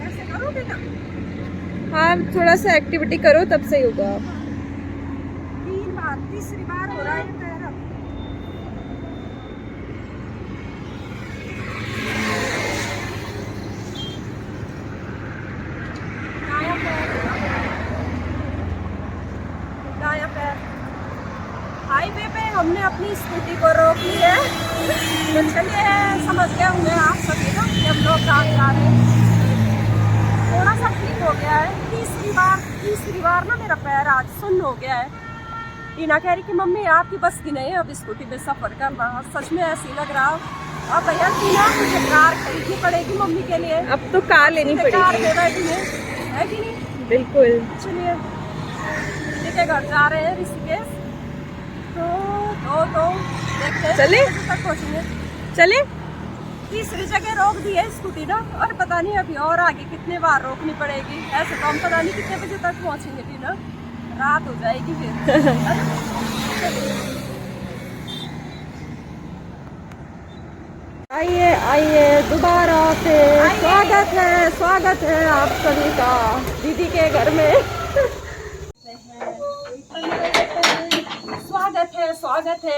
ऐसे करोगे ना? हाँ थोड़ा सा एक्टिविटी करो तब सही होगा। 3 बार, तीसरी बार हो रहा है पैर अब। दायां पैर, दायां पैर। हाईवे पे हमने अपनी स्कूटी को रोक ली है। तो चलिए, समझ गए होंगे आप सभी ना कि हम लोग कहाँ जा रहे हैं। थोड़ा सा ठीक हो गया है। तीसरी बार ना मेरा पैर आज सुन्न हो गया है। टीना कह रही कि मम्मी आपकी बस की नहीं है अब स्कूटी पे सफर करना। सच में ऐसे ही लग रहा हो। अब भैया टीना मुझे कार खरीदनी पड़ेगी मम्मी के लिए। अब तो कार लेनी कार पड़ेगी। ले बैठी है कि नहीं? बिल्कुल। चलिए, दीदी के घर जा रहे हैं ऋषिकेश। तो देखते हैं चले? तक पहुँचेंगे। चले? तीसरी जगह रोक दी है स्कूटी ना, और पता नहीं अभी और आगे कितने बार रोकनी पड़ेगी। ऐसे तो हम पता नहीं कितने बजे तक पहुँचेंगे टीना, रात हो जाएगी फिर। आइए आइए, दोबारा से स्वागत है आप सभी का दीदी के घर में। स्वागत है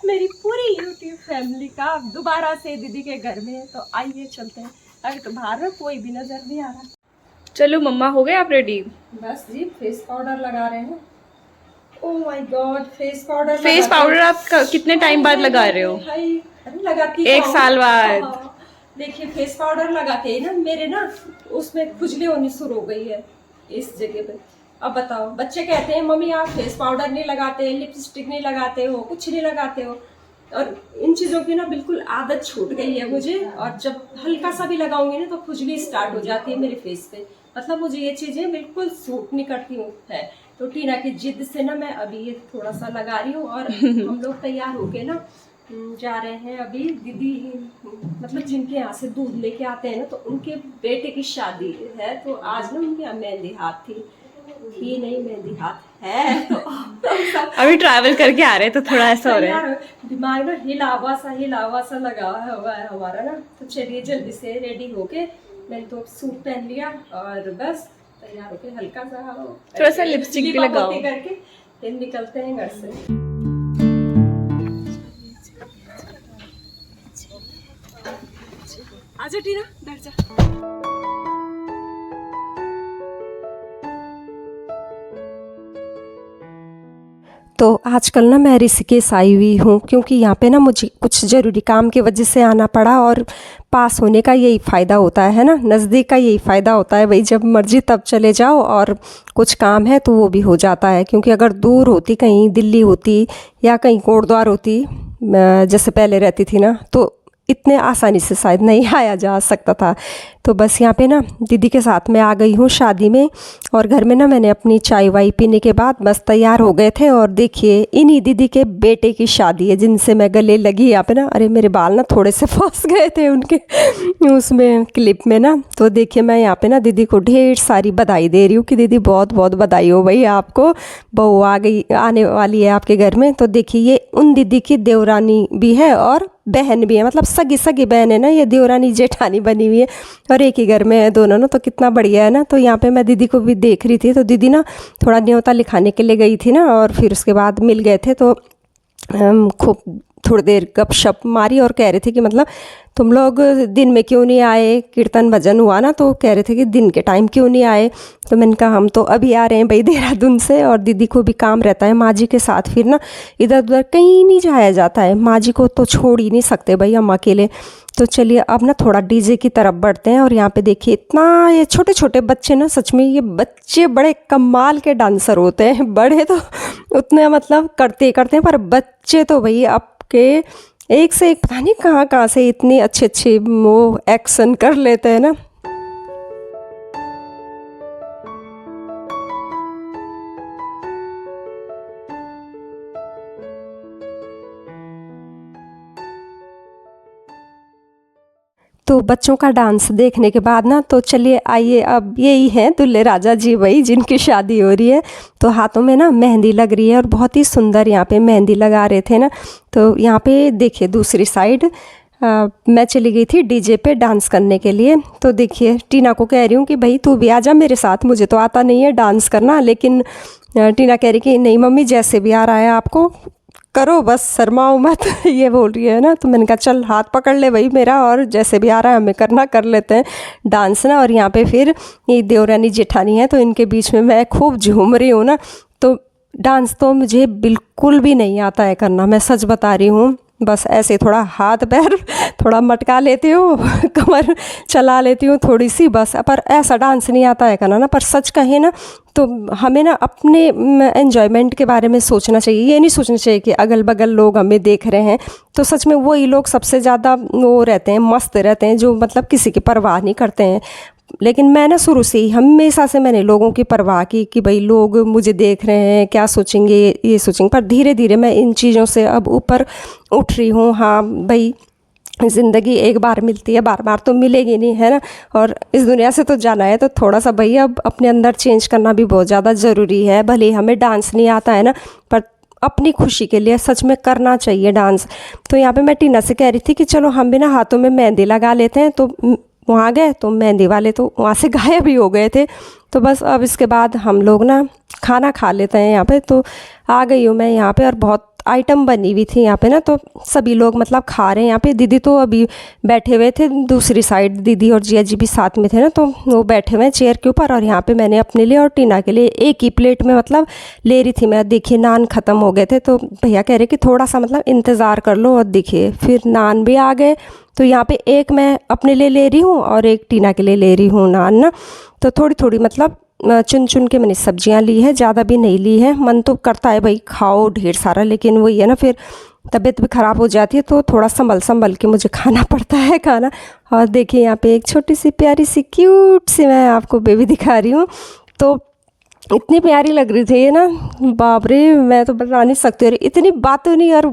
मेरी पूरी YouTube फैमिली का दोबारा से दीदी के घर में। तो आइए चलते हैं। अभी तो बाहर में कोई भी नजर नहीं आ रहा। चलो मम्मा, हो गए आप रेडी? बस जी, फेस पाउडर लगा रहे हैं। Oh my God, face powder आप कितने टाइम बाद लगा रहे हो? अरे लगाती 1 साल बाद। हाँ, देखिए फेस पाउडर लगाते ही ना मेरे ना उसमें खुजली होनी शुरू हो गई है इस जगह पे। अब बताओ, बच्चे कहते हैं मम्मी आप फेस पाउडर नहीं लगाते, लिपस्टिक नहीं लगाते हो, कुछ नहीं लगाते हो। और इन चीज़ों की ना बिल्कुल आदत छूट गई है मुझे। और जब हल्का सा भी लगाऊंगी ना तो खुजली स्टार्ट हो जाती है मेरे फेस पे। मतलब मुझे ये चीज़ें बिल्कुल सूट नहीं करती हूँ है। तो टीना की जिद से ना मैं अभी ये थोड़ा सा लगा रही हूँ। और हम लोग तैयार होके ना जा रहे हैं अभी। दीदी मतलब जिनके यहाँ से दूध लेके आते हैं ना, तो उनके बेटे की शादी है। तो आज ना उनके यहाँ मेहंदी हाथ थी नहीं, मेहंदी हाथ है। तो अभी ट्रैवल करके आ रहे हैं तो थोड़ा ऐसा हो रहा है। दिमाग ना हिलावा सा लगा हुआ है हमारा ना। तो चलिए जल्दी से रेडी होके, मैंने तो सूट पहन लिया और बस तैयार होके हल्का सा थोड़ा सा लिपस्टिक भी लगाओ करके फिर निकलते हैं घर से। आजा टीना, बैठ जा। तो आजकल ना मैं ऋषिकेश आई हुई हूँ, क्योंकि यहाँ पे ना मुझे कुछ ज़रूरी काम की वजह से आना पड़ा। और पास होने का यही फ़ायदा होता है ना, नज़दीक का यही फ़ायदा होता है भाई, जब मर्जी तब चले जाओ और कुछ काम है तो वो भी हो जाता है। क्योंकि अगर दूर होती, कहीं दिल्ली होती या कहीं कोटद्वार होती जैसे पहले रहती थी ना, तो इतने आसानी से शायद नहीं आया जा सकता था। तो बस यहाँ पे ना दीदी के साथ में आ गई हूँ शादी में। और घर में ना मैंने अपनी चाय वाई पीने के बाद बस तैयार हो गए थे। और देखिए इन्हीं दीदी के बेटे की शादी है जिनसे मैं गले लगी यहाँ पे ना। अरे मेरे बाल ना थोड़े से फंस गए थे उनके उसमें क्लिप में ना। तो देखिए मैं यहाँ पे ना दीदी को ढेर सारी बधाई दे रही हूँ कि दीदी बहुत बहुत बधाई हो भाई आपको, बहू आ गई, आने वाली है आपके घर में। तो देखिए ये उन दीदी की देवरानी भी है और बहन भी है, मतलब सगी बहन है ना, ये देवरानी जेठानी बनी हुई है और एक ही घर में है दोनों ना। तो कितना बढ़िया है ना। तो यहाँ पे मैं दीदी को भी देख रही थी। तो दीदी ना थोड़ा न्योता लिखाने के लिए गई थी ना, और फिर उसके बाद मिल गए थे। तो खूब थोड़ी देर गपशप मारी और कह रहे थे कि मतलब तुम लोग दिन में क्यों नहीं आए, कीर्तन भजन हुआ ना, तो कह रहे थे कि दिन के टाइम क्यों नहीं आए। तो मैंने कहा हम तो अभी आ रहे हैं भाई देहरादून से, और दीदी को भी काम रहता है माँ जी के साथ, फिर ना इधर उधर कहीं नहीं जाया जाता है, माँ जी को तो छोड़ ही नहीं सकते भाई हम अकेले। तो चलिए अब ना थोड़ा डीजे की तरफ बढ़ते हैं। और यहाँ पे देखिए इतना ये छोटे छोटे बच्चे ना, सच में ये बच्चे बड़े कमाल के डांसर होते हैं। बड़े तो उतने मतलब करते हैं, पर बच्चे तो भाई आपके एक से एक पता नहीं कहाँ से इतनी अच्छे वो एक्शन कर लेते हैं ना। तो बच्चों का डांस देखने के बाद ना, तो चलिए आइए, अब यही हैं दुल्हे राजा जी भाई जिनकी शादी हो रही है। तो हाथों में ना मेहंदी लग रही है और बहुत ही सुंदर यहाँ पे मेहंदी लगा रहे थे ना। तो यहाँ पे देखिए दूसरी साइड मैं चली गई थी डीजे पे डांस करने के लिए। तो देखिए टीना को कह रही हूँ कि भाई तू भी आ जा मेरे साथ, मुझे तो आता नहीं है डांस करना। लेकिन टीना कह रही कि नहीं मम्मी जैसे भी आ रहा है आपको करो, बस शर्माओ मत ये बोल रही है ना। तो मैंने कहा चल हाथ पकड़ ले भाई मेरा, और जैसे भी आ रहा है हमें करना कर लेते हैं डांस ना। और यहाँ पे फिर ये देवरानी जेठानी है तो इनके बीच में मैं खूब झूम रही हूँ ना। तो डांस तो मुझे बिल्कुल भी नहीं आता है करना, मैं सच बता रही हूँ। बस ऐसे थोड़ा हाथ पैर थोड़ा मटका लेती हूँ कमर चला लेती हूँ थोड़ी सी बस, पर ऐसा डांस नहीं आता है करना ना। पर सच कहें ना तो हमें ना अपने एन्जॉयमेंट के बारे में सोचना चाहिए। ये नहीं सोचना चाहिए कि अगल बगल लोग हमें देख रहे हैं। तो सच में वही लोग सबसे ज़्यादा वो रहते हैं, मस्त रहते हैं, जो मतलब किसी की परवाह नहीं करते हैं। लेकिन मैं ना शुरू से ही हमेशा से मैंने लोगों की परवाह की कि भाई लोग मुझे देख रहे हैं क्या सोचेंगे, ये सोचेंगे। पर धीरे धीरे मैं इन चीज़ों से अब ऊपर उठ रही हूँ। हाँ भाई ज़िंदगी एक बार मिलती है, बार बार तो मिलेगी नहीं, है ना। और इस दुनिया से तो जाना है तो थोड़ा सा भाई अब अपने अंदर चेंज करना भी बहुत ज़्यादा ज़रूरी है। भले ही हमें डांस नहीं आता है ना, पर अपनी खुशी के लिए सच में करना चाहिए डांस। तो यहाँ पे मैं टीना से कह रही थी कि चलो हम भी ना हाथों में मेहंदी लगा लेते हैं। तो वहाँ गए तो मेहंदी वाले तो वहाँ से गायब ही हो गए थे। तो बस अब इसके बाद हम लोग ना खाना खा लेते हैं यहाँ पे। तो आ गई हूँ मैं यहाँ पे, और बहुत आइटम बनी हुई थी यहाँ पे ना। तो सभी लोग मतलब खा रहे हैं यहाँ पे। दीदी तो अभी बैठे हुए थे दूसरी साइड, दीदी और जिया जी भी साथ में थे ना, तो वो बैठे हुए हैं चेयर के ऊपर। और यहाँ पे मैंने अपने लिए और टीना के लिए एक ही प्लेट में मतलब ले रही थी मैं। देखिए नान ख़त्म हो गए थे तो भैया कह रहे कि थोड़ा सा मतलब इंतज़ार कर लो, और देखिए फिर नान भी आ गए। तो यहाँ पे एक मैं अपने लिए ले रही हूँ और एक टीना के लिए ले रही हूँ नान ना। तो थोड़ी थोड़ी मतलब चुन चुन के मैंने सब्जियां ली है, ज़्यादा भी नहीं ली है। मन तो करता है भाई खाओ ढेर सारा, लेकिन वही है ना फिर तबीयत भी ख़राब हो जाती है तो थोड़ा संभल के मुझे खाना पड़ता है खाना। और देखिए यहाँ पे एक छोटी सी प्यारी सी क्यूट सी मैं आपको बेबी दिखा रही हूँ। तो इतनी प्यारी लग रही थी ये ना, बाप रे मैं तो बता नहीं सकती। और इतनी बातें नहीं, और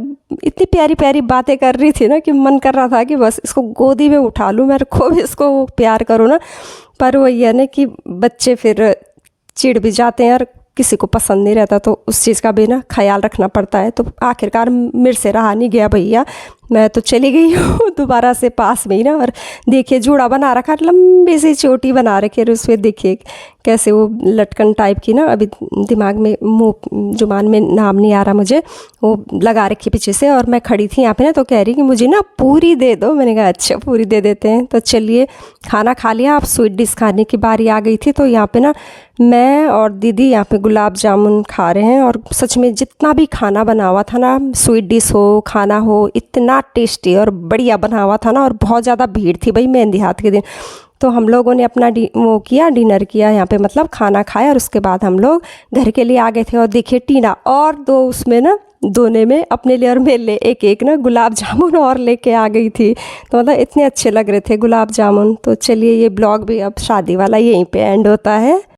इतनी प्यारी प्यारी बातें कर रही थी ना कि मन कर रहा था कि बस इसको गोदी में उठा लूँ, मेरे को भी इसको प्यार करूँ ना। पर वही है ना कि बच्चे फिर चिढ़ भी जाते हैं और किसी को पसंद नहीं रहता, तो उस चीज़ का भी ना ख्याल रखना पड़ता है। तो आखिरकार मेरे से रहा नहीं गया भैया, मैं तो चली गई हूँ दोबारा से पास में ही ना। और देखिए जूड़ा बना रखा, लंबी सी चोटी बना रखी है, और उसमें देखिए कैसे वो लटकन टाइप की ना, अभी दिमाग में मुँह जुबान में नाम नहीं आ रहा मुझे, वो लगा रखी पीछे से। और मैं खड़ी थी यहाँ पे ना, तो कह रही कि मुझे ना पूरी दे दो। मैंने कहा अच्छा पूरी दे देते हैं। तो चलिए खाना खा लिया, अब स्वीट डिश खाने की बारी आ गई थी। तो यहाँ पे ना मैं और दीदी यहाँ पे गुलाब जामुन खा रहे हैं। और सच में जितना भी खाना बना हुआ था ना, स्वीट डिश हो खाना हो, इतना टेस्टी और बढ़िया बना हुआ था ना। और बहुत ज़्यादा भीड़ थी भाई मेहंदी हाथ के दिन। तो हम लोगों ने अपना वो किया, डिनर किया यहाँ पे, मतलब खाना खाया। और उसके बाद हम लोग घर के लिए आ गए थे। और देखिए टीना और दो उसमें ना दोने में अपने लिए और मेरे लिए एक एक ना गुलाब जामुन और लेके आ गई थी। तो मतलब इतने अच्छे लग रहे थे गुलाब जामुन। तो चलिए ये ब्लॉग भी अब शादी वाला यहीं पे एंड होता है।